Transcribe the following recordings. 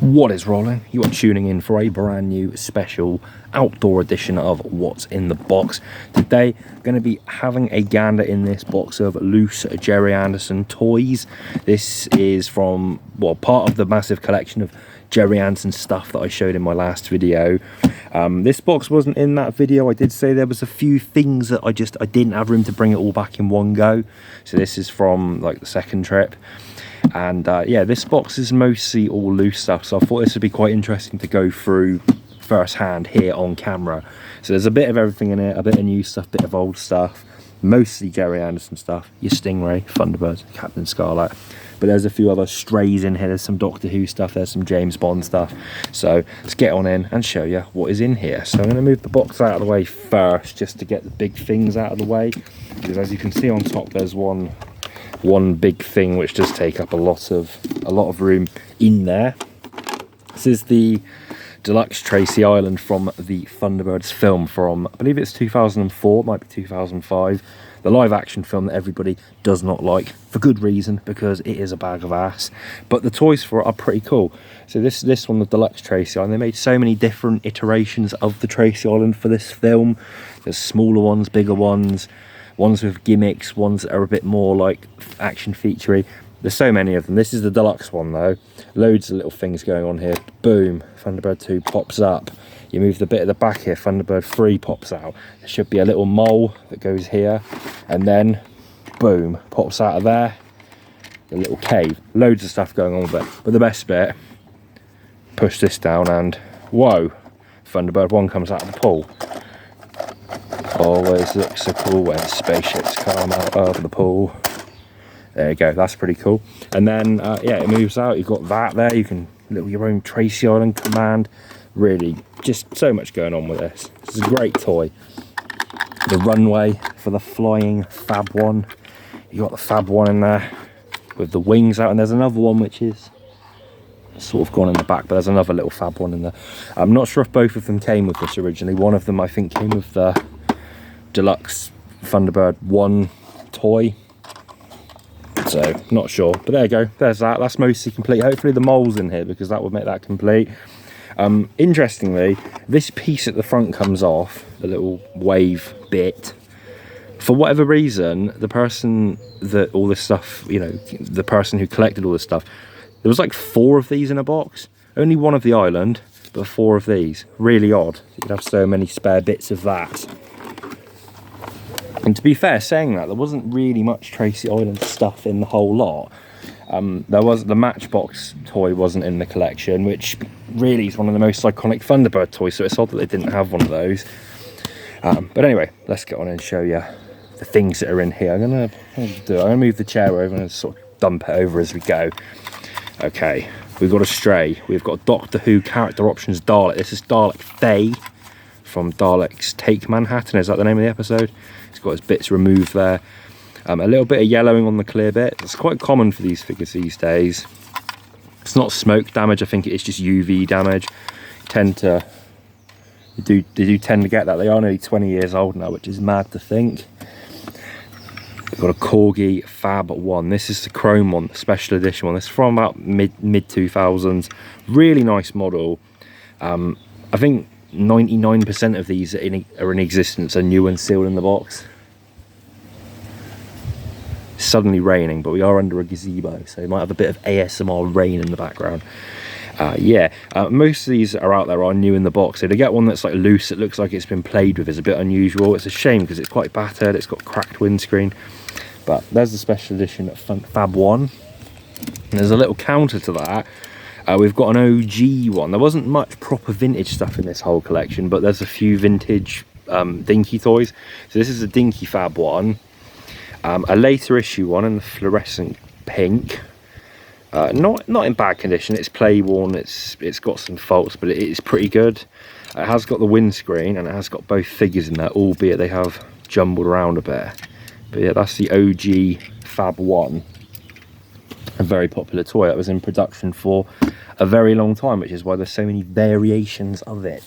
What is rolling? You are tuning in for a brand new special outdoor edition of What's in the Box. Today, going to be having a gander in this box of loose Gerry Anderson toys. This is from, well, part of the massive collection of Gerry Anderson stuff that I showed in my last video. This box wasn't in that video. I did say there was a few things that I didn't have room to bring it all back in one go. So this is from like the second trip. And yeah, this box is mostly all loose stuff, so I thought this would be quite interesting to go through firsthand here on camera. So there's a bit of everything in it, a bit of new stuff, bit of old stuff, mostly Gerry Anderson stuff, your Stingray, Thunderbirds, Captain Scarlet, but there's a few other strays in here. There's some Doctor Who stuff, there's some James Bond stuff. So let's get on in and show you what is in here. So I'm going to move the box out of the way first, just to get the big things out of the way, because as you can see on top, there's one big thing which does take up a lot of room in there. This is the Deluxe Tracy Island from the Thunderbirds film from, I believe it's 2004, it might be 2005. The live action film that everybody does not like, for good reason, because it is a bag of ass. But the toys for it are pretty cool. So this one, the Deluxe Tracy Island, they made so many different iterations of the Tracy Island for this film. There's smaller ones, bigger ones with gimmicks, ones that are a bit more like action featurey. There's so many of them. This is the deluxe one though. Loads of little things going on here. Boom, Thunderbird 2 pops up. You move the bit at the back here, Thunderbird 3 pops out. There should be a little mole that goes here, and then boom, pops out of there. A little cave. Loads of stuff going on with it. But the best bit, push this down and whoa, Thunderbird 1 comes out of the pool. Always looks so cool when spaceships come out of the pool. There you go, that's pretty cool. And then yeah, it moves out. You've got that there. You can your own Tracy Island command. Really, just so much going on with this. This is a great toy. The runway for the flying Fab One. You got the Fab One in there with the wings out, and there's another one which is sort of gone in the back, but there's another little Fab One in there. I'm not sure if both of them came with this originally. One of them I think came with the Deluxe Thunderbird 1 toy, so not sure, but there you go, there's that. That's mostly complete. Hopefully the mole's in here, because that would make that complete. Interestingly, this piece at the front comes off, the little wave bit. For whatever reason, the person that all this stuff, you know, the person who collected all this stuff, there was like 4 of these in a box. Only one of the island, but 4 of these. Really odd. You'd have so many spare bits of that. And to be fair, saying that, there wasn't really much Tracy Island stuff in the whole lot. There was the Matchbox toy wasn't in the collection, which really is one of the most iconic Thunderbird toys, so it's odd that they didn't have one of those. But anyway, let's get on and show you the things that are in here. I'm gonna move the chair over and sort of dump it over as we go. Okay, we've got a stray. We've got Doctor Who character options Dalek. This is Dalek Faye from Dalek's Take Manhattan. Is that the name of the episode? He's got his bits removed there. A little bit of yellowing on the clear bit. It's quite common for these figures these days. It's not smoke damage. I think it's just UV damage. They do tend to get that. They are nearly 20 years old now, which is mad to think. We've got a Corgi Fab 1. This is the chrome one, the special edition one. This is from about mid 2000s. Really nice model. I think 99% of these are in existence, are new and sealed in the box. It's suddenly raining, but we are under a gazebo, so you might have a bit of ASMR rain in the background. Yeah, most of these are out there are new in the box. So to get one that's like loose, it looks like it's been played with, is a bit unusual. It's a shame because it's quite battered, it's got cracked windscreen. But there's the special edition Fab 1. And there's a little counter to that. We've got an OG one. There wasn't much proper vintage stuff in this whole collection, but there's a few vintage Dinky toys. So this is a Dinky Fab 1. A later issue one in the fluorescent pink. Not in bad condition. It's play worn. It's got some faults, but it is pretty good. It has got the windscreen and it has got both figures in there, albeit they have jumbled around a bit. But yeah, that's the OG Fab 1. A very popular toy that was in production for a very long time, which is why there's so many variations of it.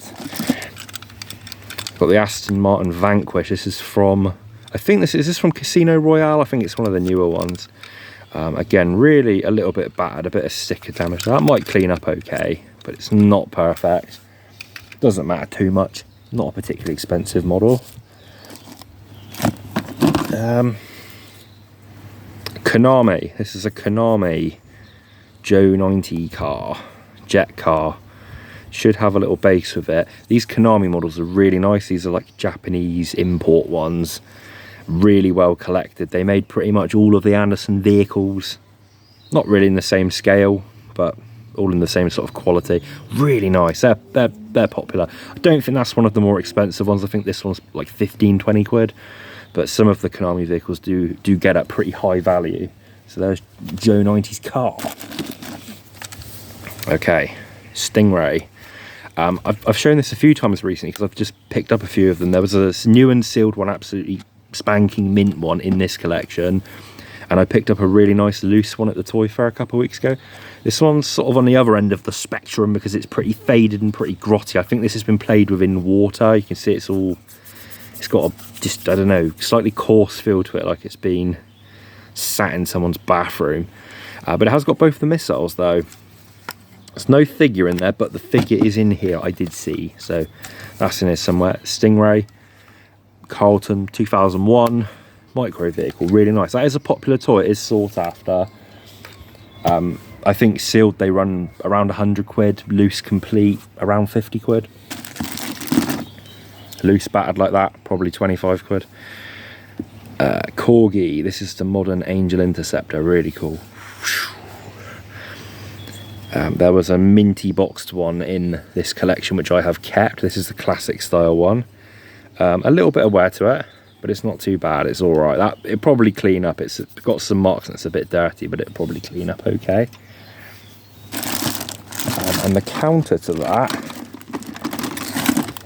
Got the Aston Martin Vanquish. This is from, I think is this from Casino Royale? I think it's one of the newer ones. Again, really a little bit battered, a bit of sticker damage. That might clean up okay, but it's not perfect. Doesn't matter too much. Not a particularly expensive model. Konami. This is a Konami Joe 90 car, jet car. Should have a little base with it. These Konami models are really nice. These are like Japanese import ones. Really well collected. They made pretty much all of the Anderson vehicles. Not really in the same scale, but all in the same sort of quality. Really nice. They're popular. I don't think that's one of the more expensive ones. I think this one's like 15-20 quid. But some of the Konami vehicles do get up pretty high value. So there's Joe 90's car. Okay, Stingray. I've shown this a few times recently because I've just picked up a few of them. There was a new and sealed one, absolutely spanking mint one in this collection. And I picked up a really nice loose one at the toy fair a couple of weeks ago. This one's sort of on the other end of the spectrum because it's pretty faded and pretty grotty. I think this has been played with in water. You can see it's got a, just, I don't know, slightly coarse feel to it, like it's been sat in someone's bathroom. But it has got both the missiles though. There's no figure in there, but the figure is in here, I did see. So that's in here somewhere. Stingray, Carlton, 2001, micro vehicle, really nice. That is a popular toy, it is sought after. I think sealed they run around 100 quid, loose complete around 50 quid. Loose battered like that, probably 25 quid. Corgi, this is the modern Angel Interceptor, really cool. There was a minty boxed one in this collection which I have kept. This is the classic style one. A little bit of wear to it, but it's not too bad. It's all right. It'll probably clean up. It's got some marks and it's a bit dirty, but it'll probably clean up okay. And the counter to that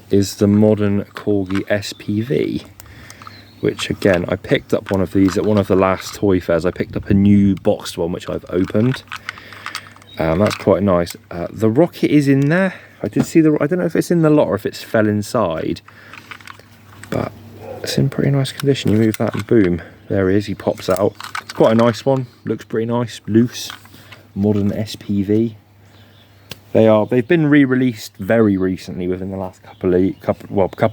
is the modern Corgi SPV, which again, I picked up one of these at one of the last toy fairs. I picked up a new boxed one which I've opened. That's quite nice. The rocket is in there. I did see I don't know if it's in the lot or if it's fell inside, but it's in pretty nice condition. You move that and boom, there he is. He pops out. It's quite a nice one. Looks pretty nice, loose, modern SPV. They've been re-released very recently, within the last couple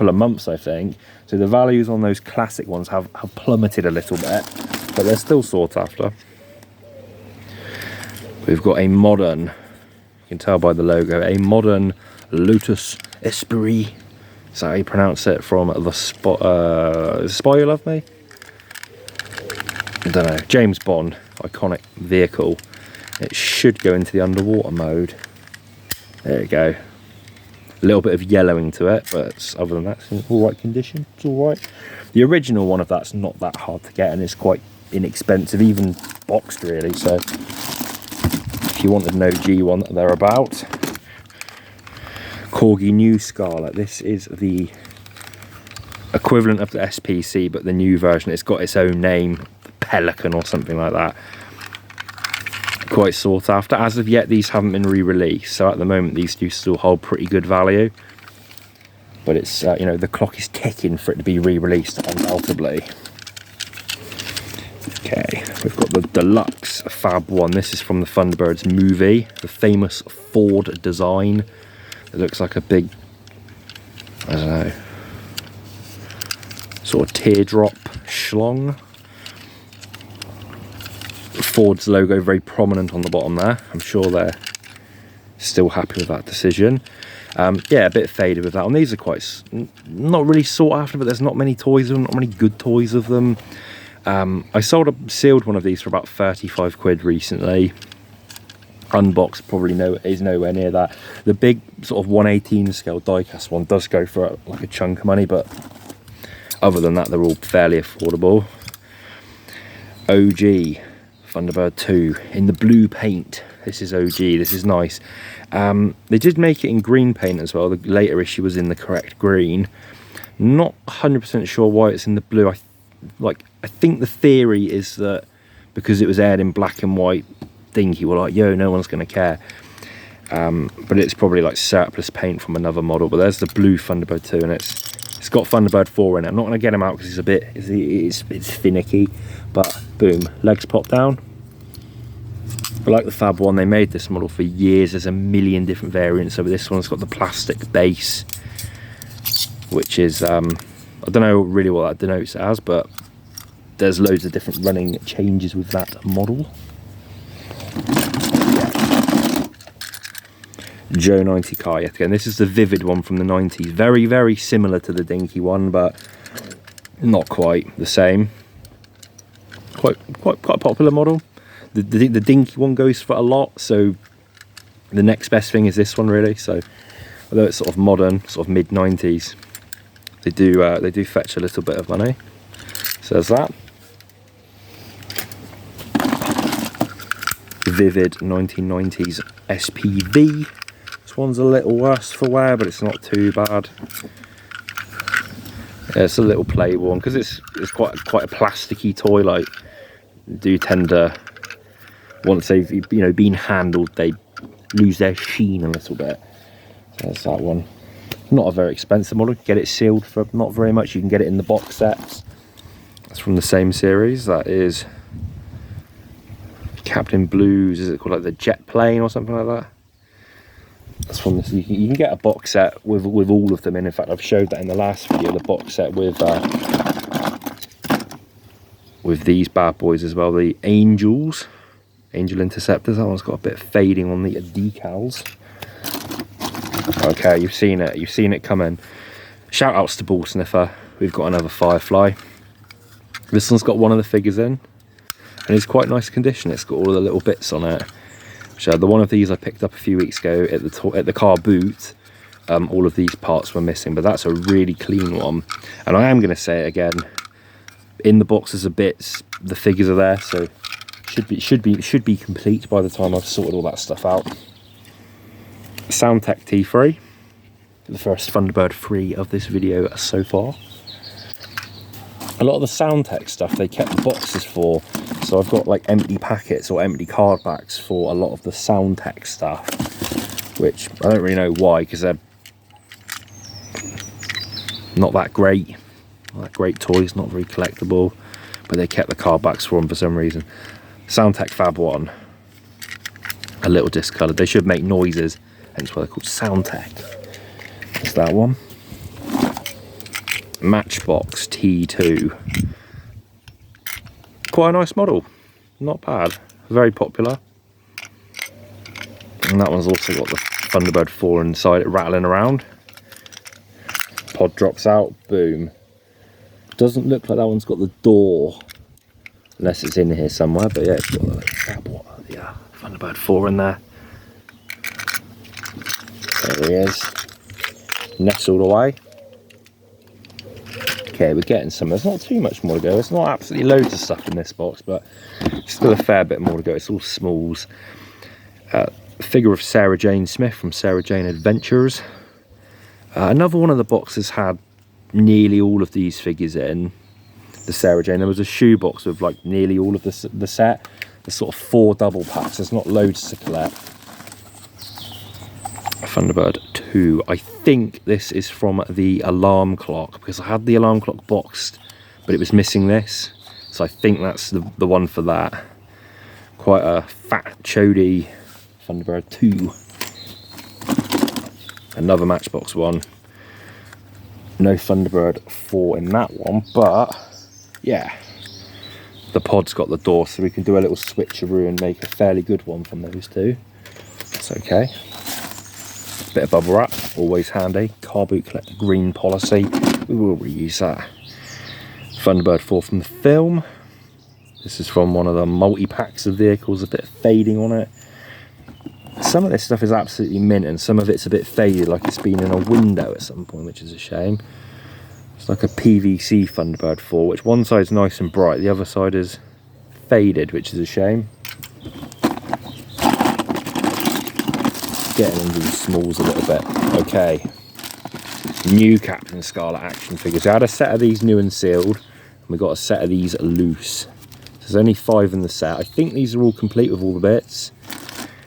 of months, I think. So the values on those classic ones have plummeted a little bit, but they're still sought after. We've got a modern, you can tell by the logo, a modern Lotus Esprit. Is that how you pronounce it? From the Spy You Love Me? I don't know. James Bond, iconic vehicle. It should go into the underwater mode. There you go. A little bit of yellowing to it, but other than that, it's in all right condition. It's all right. The original one of that's not that hard to get, and it's quite inexpensive, even boxed really. So if you wanted an OG one, they're about. Corgi New Scarlet. This is the equivalent of the SPC, but the new version. It's got its own name, Pelican or something like that. Quite sought after. As of yet, these haven't been re-released, so at the moment these do still hold pretty good value. But it's you know, the clock is ticking for it to be re-released, undoubtedly. Okay, we've got the Deluxe Fab one. This is from the Thunderbirds movie, the famous Ford design. It looks like a big, I don't know, sort of teardrop schlong. Ford's logo very prominent on the bottom there. I'm sure they're still happy with that decision. Yeah, a bit faded with that one. These are quite, not really sought after, but there's not many toys of them, not many good toys of them. I sold a sealed one of these for about 35 quid recently. Unboxed probably is nowhere near that. The big sort of 1/18 scale diecast one does go for like a chunk of money, but other than that, they're all fairly affordable. OG Thunderbird 2 in the blue paint. This is OG. This is nice. They did make it in green paint as well. The later issue was in the correct green. Not 100% sure why it's in the blue. I think the theory is that because it was aired in black and white, Dinky were like, yo, no one's going to care. But it's probably like surplus paint from another model. But there's the blue Thunderbird 2, and it's got Thunderbird 4 in it. I'm not going to get him out because he's a bit, it's finicky. But boom, legs pop down. I like the Fab one. They made this model for years. There's a million different variants. So this one's got the plastic base, which is I don't know really what that denotes as, but there's loads of different running changes with that model. Joe 90 car yet again. This is the Vivid one from the 90s. Very, very similar to the Dinky one, but not quite the same. Quite a popular model. The Dinky one goes for a lot, so the next best thing is this one really. So although it's sort of modern, sort of mid 90s, they do fetch a little bit of money. So there's that. Vivid 1990s SPV. This one's a little worse for wear, but it's not too bad. Yeah, it's a little play one because it's quite a plasticky toy. Like, do tend to, once they've been handled, they lose their sheen a little bit. So that's that one. Not a very expensive model. Get it sealed for not very much. You can get it in the box sets. That's from the same series. That is Captain Blues. Is it called like the jet plane or something like that? That's from this. You can get a box set with all of them in. In fact, I've showed that in the last video. The box set with these bad boys as well. The Angel Interceptors. That one's got a bit of fading on the decals. Okay, you've seen it. You've seen it coming. Shout outs to Ball Sniffer. We've got another Firefly. This one's got one of the figures in, and it's quite nice condition. It's got all of the little bits on it. So the one of these I picked up a few weeks ago at the car boot. All of these parts were missing, but that's a really clean one. And I am going to say it again. In the boxes of bits, the figures are there, so should be complete by the time I've sorted all that stuff out. Sound Tech T3, the first Thunderbird 3 of this video so far. A lot of the Sound Tech stuff they kept the boxes for, so I've got like empty packets or empty card backs for a lot of the Sound Tech stuff, which I don't really know why, because they're not that great. Not that great toys, not very collectible, but they kept the card backs for them for some reason. Sound Tech Fab 1, a little discoloured. They should make noises, hence why they're called Sound Tech. That's that one. Matchbox T2. Quite a nice model, not bad, very popular. And that one's also got the Thunderbird 4 inside it rattling around. Pod drops out, boom. Doesn't look like that one's got the door, unless it's in here somewhere, but yeah, it's got the Thunderbird 4 in there. There he is, nestled away. Okay, we're getting some. There's not too much more to go. There's not absolutely loads of stuff in this box, but still a fair bit more to go. It's all smalls. Figure of Sarah Jane Smith from Sarah Jane Adventures. Another one of the boxes had nearly all of these figures in. The Sarah Jane. There was a shoebox with like nearly all of the set. There's sort of 4 double packs. There's not loads to collect. Thunderbird 2. I think this is from the alarm clock, because I had the alarm clock boxed, but it was missing this. So I think that's the one for that. Quite a fat, chody Thunderbird 2. Another Matchbox one. No Thunderbird 4 in that one, but yeah. The pod's got the door, so we can do a little switcheroo and make a fairly good one from those two. It's okay. Bit of bubble wrap, always handy. Car boot collector green policy, we will reuse that. Thunderbird 4 from the film. This is from one of the multi-packs of vehicles, a bit of fading on it. Some of this stuff is absolutely mint, and some of it's a bit faded, like it's been in a window at some point, which is a shame. It's like a PVC Thunderbird 4, which one side's nice and bright, the other side is faded, which is a shame. Getting into the smalls a little bit. Okay, new Captain Scarlet action figures. I had a set of these new and sealed, and we got a set of these loose. There's only 5 in the set. I think these are all complete with all the bits.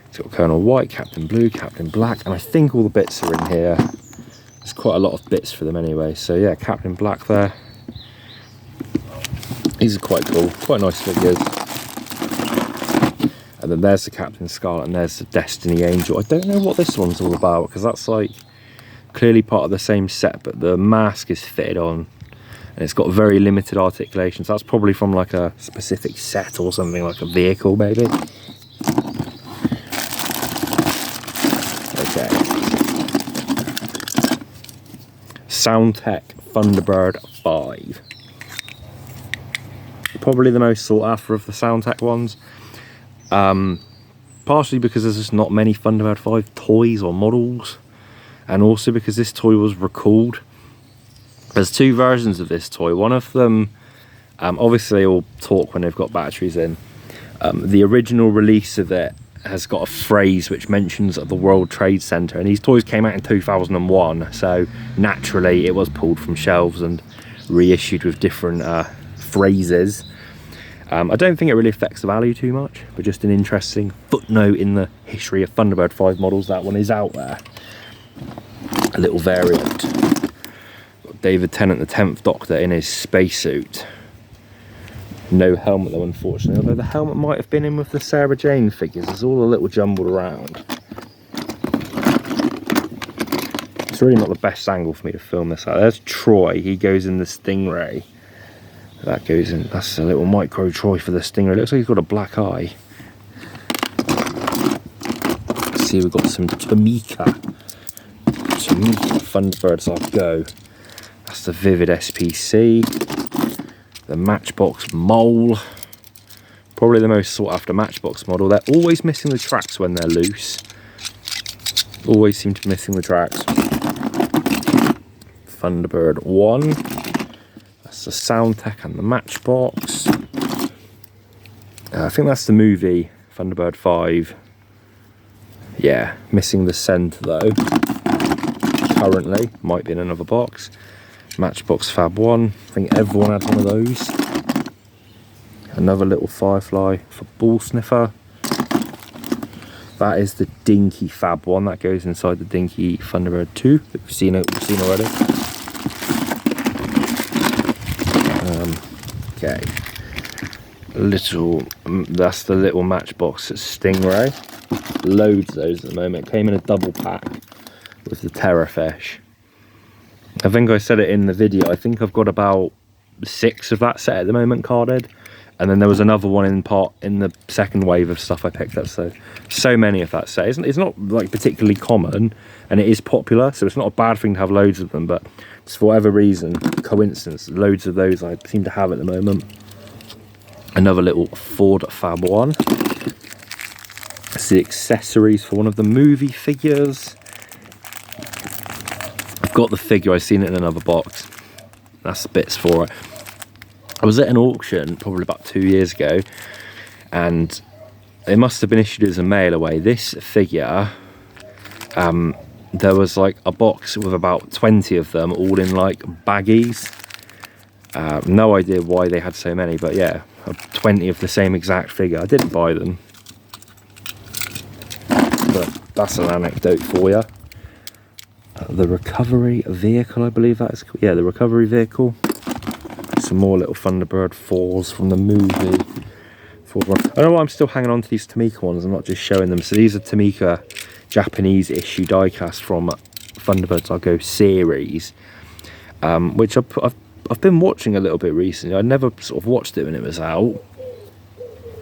It's got Colonel White, Captain Blue, Captain Black, and I think all the bits are in here. There's quite a lot of bits for them anyway. So yeah, Captain Black there. These are quite cool, quite nice figures. And then there's the Captain Scarlet and there's the Destiny Angel. I don't know what this one's all about, because that's like clearly part of the same set, but the mask is fitted on and it's got very limited articulation. So that's probably from like a specific set or something, like a vehicle maybe. Okay. Sound Tech Thunderbird 5. Probably the most sought after of the Sound Tech ones. Partially because there's just not many Thunderbird 5 toys or models, and also because this toy was recalled. There's two versions of this toy. One of them, obviously they all talk when they've got batteries in. The original release of it has got a phrase which mentions the World Trade Center, and these toys came out in 2001, so naturally it was pulled from shelves and reissued with different phrases. I don't think it really affects the value too much, but just an interesting footnote in the history of Thunderbird 5 models. That one is out there. A little variant. Got David Tennant, the 10th Doctor, in his spacesuit. No helmet though, unfortunately, although the helmet might have been in with the Sarah Jane figures. It's all a little jumbled around. It's really not the best angle for me to film this out. There's Troy, he goes in the Stingray. That goes in, that's a little micro Troy for the Stingray. Looks like he's got a black eye. Let's see, we've got some Tomica. Tomica Thunderbirds I'll go. That's the Vivid SPC. The Matchbox Mole. Probably the most sought after Matchbox model. They're always missing the tracks when they're loose. Always seem to be missing the tracks. Thunderbird 1. The Sound Tech and the Matchbox. I think that's the movie Thunderbird 5. Yeah, missing the centre though. Currently, might be in another box. Matchbox Fab 1. I think everyone had one of those. Another little Firefly for Ball Sniffer. That is the Dinky Fab 1. That goes inside the Dinky Thunderbird 2 that we've seen already. Okay, that's the little Matchbox Stingray. Loads of those at the moment. Came in a double pack with the Terrorfish. I think I said it in the video, I think I've got about 6 of that set at the moment carded, and then there was another one in the second wave of stuff I picked up. So many of that set. It's not like particularly common, and it is popular, so it's not a bad thing to have loads of them, but just for whatever reason, coincidence, loads of those I seem to have at the moment. Another little Ford Fab 1. It's the accessories for one of the movie figures. I've got the figure, I've seen it in another box. That's the bits for it. I was at an auction probably about 2 years ago, and it must have been issued as a mail away. This figure, there was like a box with about 20 of them, all in like baggies. No idea why they had so many, but yeah, 20 of the same exact figure. I didn't buy them, but that's an anecdote for you. The recovery vehicle, I believe that is. Yeah, the recovery vehicle. Some more little Thunderbird 4s from the movie. I don't know why I'm still hanging on to these Tomica ones. I'm not just showing them. So these are Tomica Japanese issue diecast from Thunderbirds I'll Go series, which I've been watching a little bit recently. I never sort of watched it when it was out.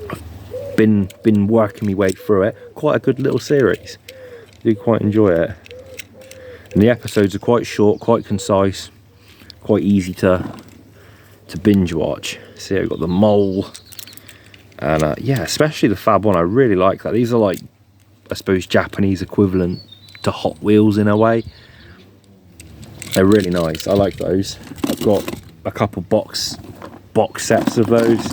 I've been working my way through it. Quite a good little series. I do quite enjoy it. And the episodes are quite short, quite concise, quite easy to binge watch. See, I've got the Mole, and yeah, especially the Fab 1. I really like that. These are like, I suppose, Japanese equivalent to Hot Wheels in a way. They're really nice. I like those. I've got a couple box sets of those.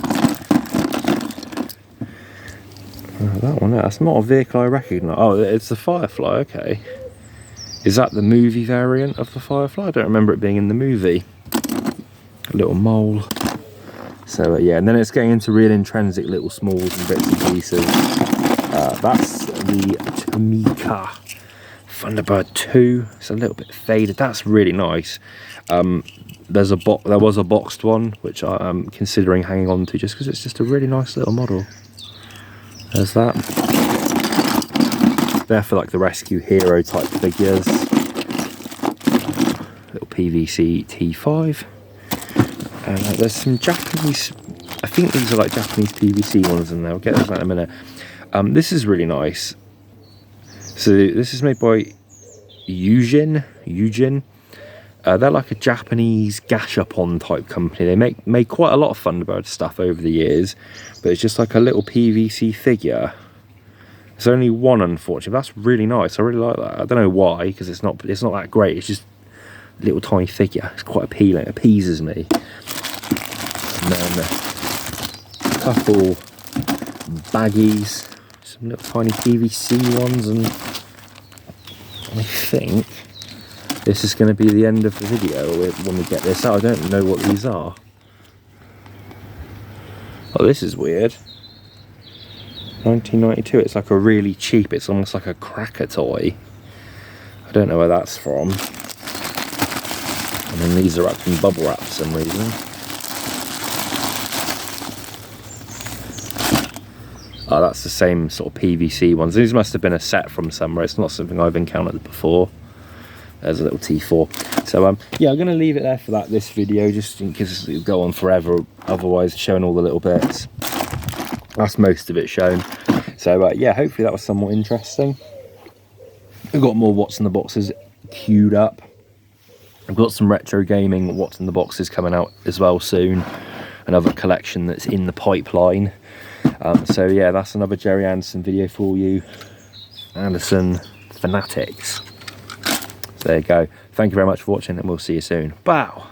That one there, that's not a vehicle I recognise. Oh, it's the Firefly, okay. Is that the movie variant of the Firefly? I don't remember it being in the movie. A little Mole. So yeah, and then it's getting into real intrinsic little smalls and bits and pieces. That's the Tomica Thunderbird 2. It's a little bit faded. That's really nice. There was a boxed one which I'm considering hanging on to, just because it's just a really nice little model. There's that. They're for like the rescue hero type figures. Little PVC T5. There's some Japanese, I think these are like Japanese PVC ones in there. I'll get those in a minute. This is really nice. So this is made by Eugene. They're like a Japanese gashapon type company. They made quite a lot of Thunderbird stuff over the years, but it's just like a little PVC figure. There's only one, unfortunately. That's really nice. I really like that. I don't know why, because it's not that great. It's just a little tiny figure. It's quite appealing. It appeases me. And then a couple baggies, some little tiny PVC ones, and I think this is going to be the end of the video when we get this out. I don't know what these are. Oh, this is weird. 1992. It's like a really cheap, it's almost like a cracker toy. I don't know where that's from. And then these are wrapped in bubble wrap for some reason. Oh, that's the same sort of PVC ones. These must have been a set from somewhere. It's not something I've encountered before. There's a little T4. So yeah, I'm going to leave it there for this video, just in case it'll go on forever. Otherwise, showing all the little bits. That's most of it shown. So yeah, hopefully that was somewhat interesting. We've got more What's in the Boxes queued up. I've got some retro gaming What's in the Boxes coming out as well soon. Another collection that's in the pipeline. So yeah, that's another Gerry Anderson video for you. Anderson fanatics. So there you go. Thank you very much for watching, and we'll see you soon. Bow!